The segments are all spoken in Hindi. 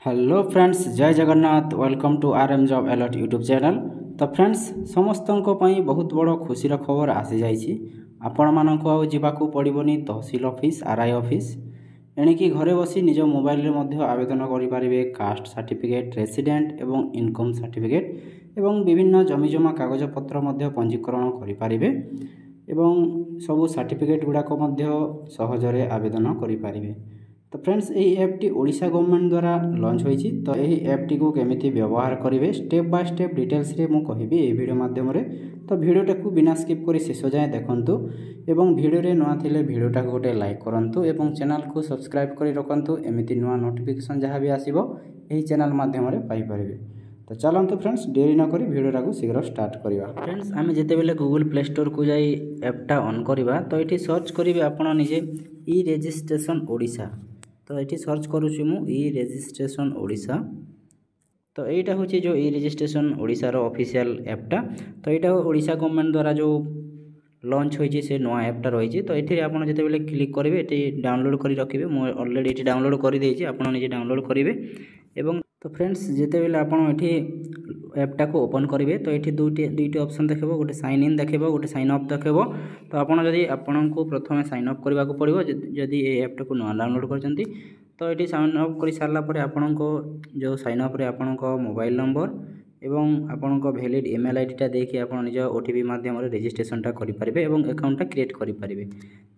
हेलो फ्रेंड्स, जय Jagannath. Welcome to RM job alert YouTube channel. तो फ्रेंड्स, समस्त बहुत बड़ खुशी खबर आसी जाइए। आपण मानक आउ जावाक पड़ोनी तहसिल ऑफिस, आरआई ऑफिस, एणिकी घरे बसी निज मोबाइल रे मध्य आवेदन करें कास्ट सर्टिफिकेट, रेसिडेंट एवं इनकम सर्टिफिकेट एवं विभिन्न जमीजमा कागजपत्र पंजीकरण करें एवं सबू सर्टिफिकेट गुड़ाक सहजरे आवेदन करें। तो फ्रेंड्स, यही ऐपटी ओडिशा गवर्नमेंट द्वारा लॉन्च होती। तो यही ऐपटी को केमिति व्यवहार करेंगे स्टेप बाय स्टेप डिटेल्स रे मु कहिबी ए वीडियो माध्यम रे। तो वीडियोटा को बिना स्किप करी शेष जाए देखंतु एवं वीडियो रे नुआ थिले वीडियोटा को गोटे लाइक करंतु एवं चैनल को सब्सक्राइब करी रखंतु। एमिति नुआ नोटिफिकेशन जहाँ भी आसीबो एही चैनल माध्यम रे पाई परिबे। तो चलंतु फ्रेंड्स, देरी न करी वीडियोटा को शीघ्र स्टार्ट करिवा। फ्रेंड्स, आमे जेते बेले गूगल प्ले स्टोर को जाई ऐपटा ऑन करिवा तो एठी सर्च करिवे आपण निजे ई रजिस्ट्रेशन ओडिशा। तो ये सर्च करुच्छी मु ई रजिस्ट्रेशन ओडिशा। तो यहाँ हूँ जो ई रजिस्ट्रेशन ओडिशार ऑफिशियल ऐपटा। तो यहाँ ओडिशा गवर्नमेंट द्वारा जो लॉन्च होती से नुआ ऐपटा रही। तो ये आप जिते क्लिक करेंगे ये डाउनलोड कर रखिए। मुझे ऑलरेडी ये डाउनलोड कर देती आपड़ निजे डाउनलोड करेंगे। एवं तो फ्रेंड्स, जिते बेले आप ऐपटा को ओपन करेंगे तो ये दुईटी ऑप्शन देखो, गोटे साइन इन देखो, गोटे साइन अप देखो। तो आपड़ जदि आपन को प्रथम साइन अप करने को पड़ो जदि ये ऐपटा को नुआ डाउनलोड कर। तो ये साइन अप कर सारापर आपण को जो साइन अप आपण मोबाइल नंबर एवं आपण वैलिड ईमेल आईडी देकी आप निज ओटीपी माध्यम रजिस्ट्रेशनटा करेंगे और अकाउंटा क्रिएट करेंगे।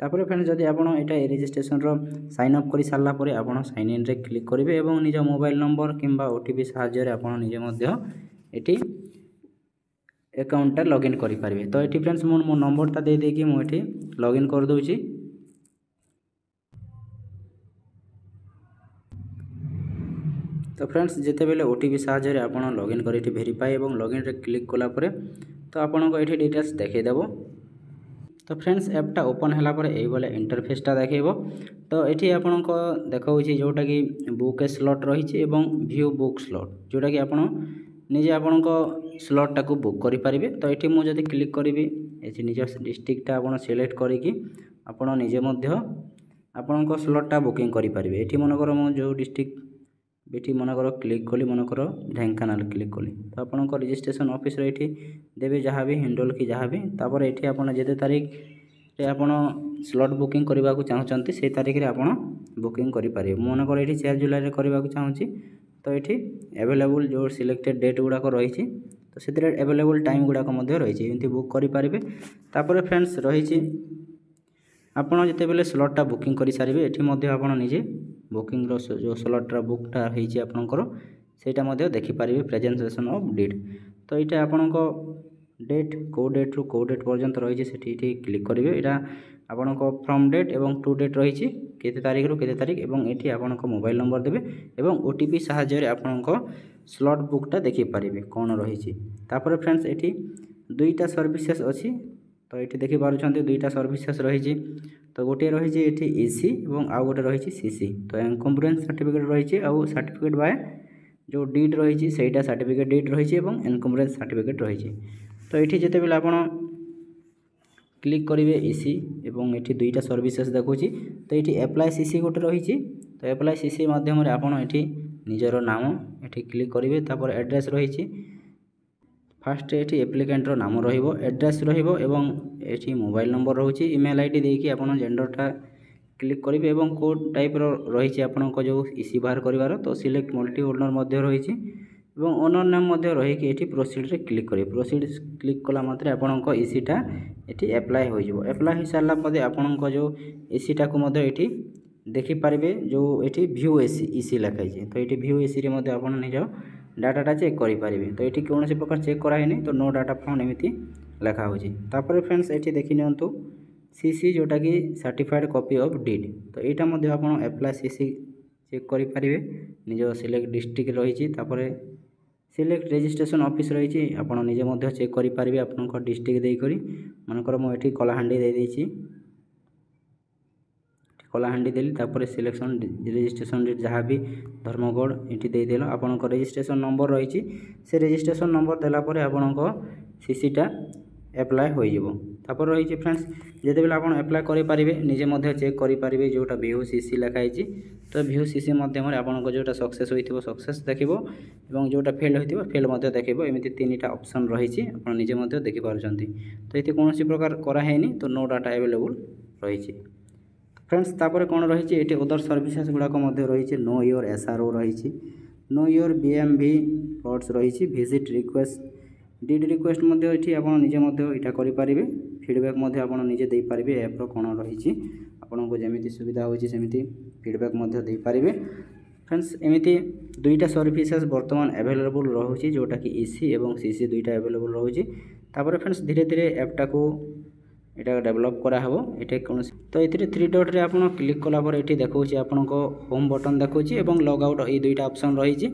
तापर फ्रेंड्स, जदि आप रजिस्ट्रेशन साइन अप कर सारापर आप साइन इन रे क्लिक करेंगे और निज मोबाइल नंबर किंबा ओटीपी साहाय्य आप निजे ये अकाउंटा लॉगिन करेंगे। तो ये फ्रेंड्स, मो नंबरटा दे देकी मुझे लॉगिन कर दूची। तो फ्रेंड्स, जिते बेले ओटीपी साहाय्य आप लॉगिन कर वेरीफाई और लॉगिन रे क्लिक कलापर तो आपको ये डिटेल्स देखीदेव। तो फ्रेंड्स, ऐपटा ओपन है ये इंटरफेसटा देखो। तो ये आपन देखा जोटा कि बुक स्लॉट रही व्यू बुक स्लॉट जोटा कि आप निजे आपण स्लॉटा को बुक करेंगे। तो ये मुझे क्लिक करी निज डिस्ट्रिक्टा आप सिलेक्ट करके आप निजे आपण स्लॉटा बुकिंग करेंगे। ये मनकर मु जो डिस्ट्रिक्ट ये मनकर क्लिक कली, मनकर ढेंकानाल क्लिक कली। तो आपन रजिस्ट्रेशन ऑफिस ये देवे जहाँ भी हिंडल कि जहाँ भी तापर ये आपड़ जिते तारीख आपड़ स्लॉट बुकिंग करने को चाहते से तारीख में आप बुकिंग करेंगे। मनकर ये 4 जुलाई करने को चाहूँगी। तो ये एवेलेबल जो सिलेक्टेड डेट गुड़ाक रही तो से एवेलेबल टाइम गुड़ाक रही एमती बुक करेंगे। तापर फ्रेंड्स रही आपड़ जिते बेले स्लॉटा बुकिंग कर सारे ये आप निजे बुकिंग जो स्लॉटा बुकटा होकर से देखिपारे प्रेजेंटेशन ऑफ डेट। तो ये आपण डेट को डेट रू को डेट पर्यंत रही से क्लिक करेंगे। यहाँ आपण फ्रॉम डेट एवं टू डेट रही केते तारीख रू केते तारीख एवं ये आपण मोबाइल नंबर देवे एवं ओटीपी साहाय्य आपण स्लॉट बुकटा देखिपारे कौन रही। तापर फ्रेंड्स, ये दुईटा सर्विसेस अच्छी। तो ये देखिपुंत दुईटा सर्विसेस रही। तो गोटे रही ये ईसी और आउ गोटे रही सीसी। तो एनकम्बरेंस सर्टिफिकेट रही आउ सर्टिफिकेट बाय जो डीड रही सेटा सर्टिफिकेट डीड रही एनकम्बरेंस सर्टिफिकेट रही। तो ये जिते बेले आप क्लिक करेंगे ईसी और ये दुईटा सर्विसेस देखुची। तो ये एप्लाय सीसी गोटे रही। तो एप्लाय सीसी माध्यम आप निजर नाम ये क्लिक करेंगे। तापर एड्रेस रही फास्ट ये एप्लिकेंटर नाम एड्रेस ये मोबाइल नंबर रोचे ईमेल आईडी देकी आप जेंडरटा क्लिक करेंगे और को टाइप रही आपण जो ईसी बाहर कर। तो सिलेक्ट मल्टी ओनर रही ओनर नाम रही ये प्रोसीड रे क्लिक करेंगे। प्रोसीड क्लिक कला मात्रे आपण ईसीटा ये एप्लाय हो एप्लाय हो सारापर आपण जो ईसीटा को ये देखिपारे जो ये व्यू ईसी लिखाई। तो ये व्यू ईसी आप निज डाटाटा चेक करेंगे। तो ये कौन प्रकार चेक कराई तो नो डाटा फाउंड एमती लिखा हो। तापर फ्रेंड्स, ये देखी नियंतु सीसी जोटा कि सर्टिफाइड कॉपी ऑफ डीड। तो यहाँ आप एप्लाय सीसी चेक करेंगे। निज सिलेक्ट डिस्ट्रिक्ट रही तापर सिलेक्ट रजिस्ट्रेशन ऑफिस रही आप निजे चेक करेंगे आप डिस्ट्रिक्ट देकर मनकर मुझे कलाहांडी दे देती कलाहांडी देली। तापर सिलेक्शन रजिस्ट्रेशन डेट जहाँ भी धर्मगढ़ ये देदेल आपण रजिस्ट्रेशन नंबर रही से रजिस्ट्रेशन नंबर देलापर आपण सीसीटा एप्लाय होइजिवो। तापर रही फ्रेंड्स जितेबाला आप एप्लाय करेंगे निजे चेक करेंगे जोटा VUCC लिखाई तो VUCC मध्यम आपको जोटा सक्सेस हो सक्सेस देखो और जोटा फेल हो फेल देखो एमती 3टा ऑप्शन रही आप निजे देखिपार। तो ये कौन प्रकार कराई तो नो डाटा अवेलेबल रही। फ्रेंड्स तापर कौन रही ये अदर सर्विसेस गुड़ाक रही नो योर SRO रही नो योर BMV प्लॉट्स रही विजिट रिक्वेस्ट डिड रिक्वेस्ट ये आप निजे यहाँ करेंगे फीडबैक आप निजे दे पारे एप्र कौन रही आपको जमी सुविधा होती फीडबैक दे पारे। फ्रेंड्स एमती 2टा सर्विसेस बर्तमान अवेलेबल रोचे जोटा कि EC और CC 2टा अवेलेबल रोचे। तापर फ्रेंड्स धीरे धीरे ऐपटा को यहाँ डेवलप कराहब ये कौन तो ये 3 डॉट रे आप क्लिक कलापर ये देखा आपण होम बटन देखा और लॉग आउट ये 2टा ऑप्शन रही।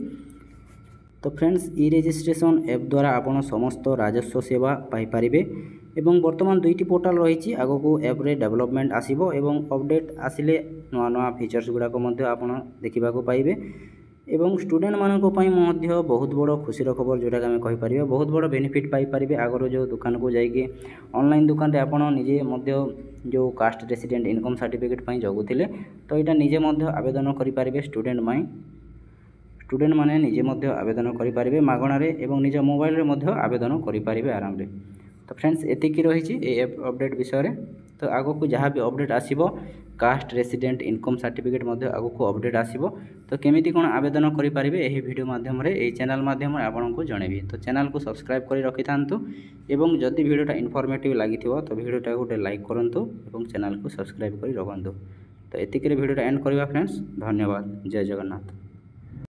तो फ्रेंड्स ई रजिस्ट्रेशन ऐप द्वारा आपन समस्त राजस्व सेवा पाइपारे एवं वर्तमान 2टी पोर्टाल रही आग को ऐप रे डेवलपमेंट आसीबो एवं अपडेट आसिले नुआ नुआ फीचर्स गुड़ाक आपन देखा पाइबे एवं स्टूडेंट मानक पई मध्य बहुत बड़ खुशीर खबर जोटा आम कहीपर बहुत बड़ बेनिफिट पाइपारे। आगर जो दुकान को जाइए ऑनलाइन दुकान रे आपन निजे जो कास्ट रेसिडेंट इनकम सर्टिफिकेट जगुले तो यहाँ निजे आवेदन करेंगे स्टूडेंट माने निजे आवेदन करेंगे मागणारे एवं निज मोबाइल रे आवेदन करेंगे आराम रे। तो फ्रेंड्स एतिकी रही ऐप अपडेट विषय तो आग को जहाँ भी अपडेट आसीबो कास्ट रेसिडेंट इनकम सर्टिफिकेट आग को अपडेट आसीबो तो केमिति कोन आवेदन करेंगे यही वीडियो माध्यम ये चैनल माध्यम आपको जनइबी। तो चैनल को सब्सक्राइब कर रखि थांतु एवं जदि वीडियोटा इनफॉर्मेटिव लगी तो वीडियोटा गोटे लाइक करंतु एवं चैनल को सब्सक्राइब कर रखंतु। तो एतिकी वीडियोटा एंड करवा फ्रेंड्स धन्यवाद जय जगन्नाथ।